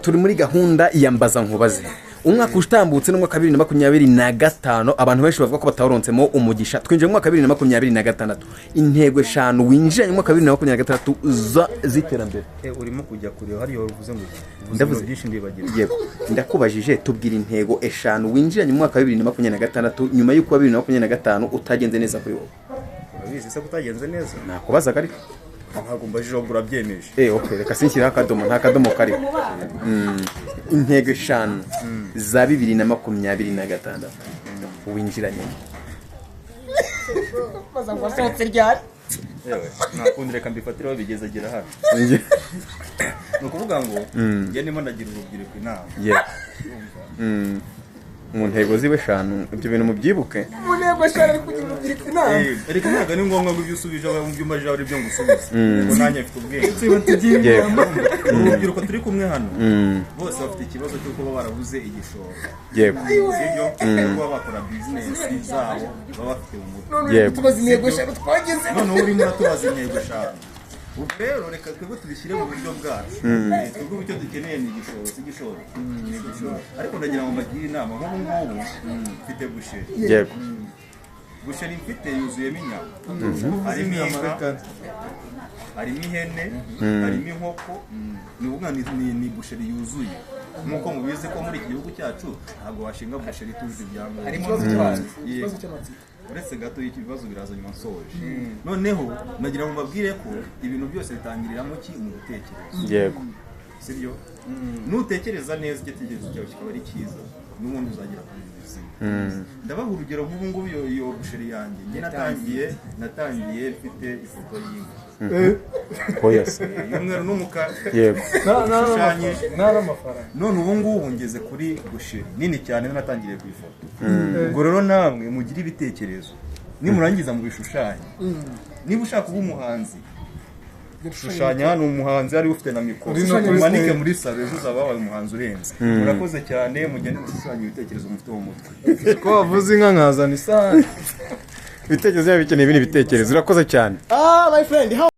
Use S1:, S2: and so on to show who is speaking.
S1: turi muri gahunda iyambaza nkubaze umwaka utambutse n'umwaka 2025 abantu benshi bavuga ko batarontsemo umugisha twinje mu mwaka 2026 intego 5 winjije mu mwaka 2026 ziterambere
S2: urimo kujya kure hari uvuze ngo
S1: ndavuze
S2: byinshi ndibagira
S1: yego ndakubajije tubwira intego 5 winjije mu mwaka 2026 nyuma y'uko 2025 utagenze neza kuri wowe
S2: urabizi se kutagenze neza
S1: nakubaza kari
S2: ntabwo mbajije ngo urabyemeje
S1: okay reka sinshyira akadomo nta kadomo kari intego 5 za 2026 winjiranye
S3: baza ngo asohotse ryari
S2: yewe nakundi reka mbifatiraho bigeze agera hano no kuvuga ngo nge nimo ndagira urubyiruko inama
S1: mu ntego zibe 5 ibyo bintu mubyibuke
S3: mu ntego 5 ari kugira urubyiruko inama
S2: ariko ntabwo ni ngombwa ngo ibyo usubije mu byumbaje ari byo ngusubiza ngo nanjye mfite ubwenge urubyiruko turi kumwe hano bose bafite ikibazo cyo kuba barabuze igishoro
S1: yego
S2: sibyo kuba bakora business zabo baba bafite umutwe
S1: yego
S3: tubaza intego 5 twageze
S2: none urimo uratubaza intego 5 rero reka twebwe tubishyire mu buryo bwacu twebwe icyo dukeneye ni igishoro ariko ndagira ngo mbagire inama nk'ubu ngubu mfite busheri
S1: yego
S2: busheri mfite yuzuyemo inyama harimo inka harimo ihene harimo inkoko ni ukuvuga ni busheri yuzuye nk'uko mubizi ko muri iki gihugu cyacu ntabwo washinga busheri tuje ibyangombwa
S3: harimo ikibazo cy'amatsiko
S2: uretse gato y'ikibazo biraza nyuma nsoje noneho nagira ngo mbabwire ko ibintu byose bitangiriramo ki mu gutekereza
S1: yego
S2: sibyo nutekereza neza igitekerezo cyawe kikaba ari cyiza n'ubundi uzagira ku buzima ndabaha urugero nk'ubu ngubu iyo busheri yanjye njye natangiye mfite ifoto y'inka
S1: oya se
S2: y'umweru n'umukara
S1: yego
S2: ushushanyije
S3: n'amafaranga
S2: none ubu ngubu ngeze kuri busheri nini cyane natangiriye ku ifoto ubwo rero namwe mugire ibitekerezo nimurangiza mu bishushanyo niba ushaka kuba umuhanzi shushanya hano umuhanzi ari ufite na mikoro umanike muri salo ejo uzaba wabaye umuhanzi urenze murakoze cyane mugende gushushanya ibitekerezo mufite mu mutwe
S4: ko wavuze inka nkazana isahani
S1: ibitekerezo bikeneye ibindi bitekerezo urakoze cyane
S3: my friend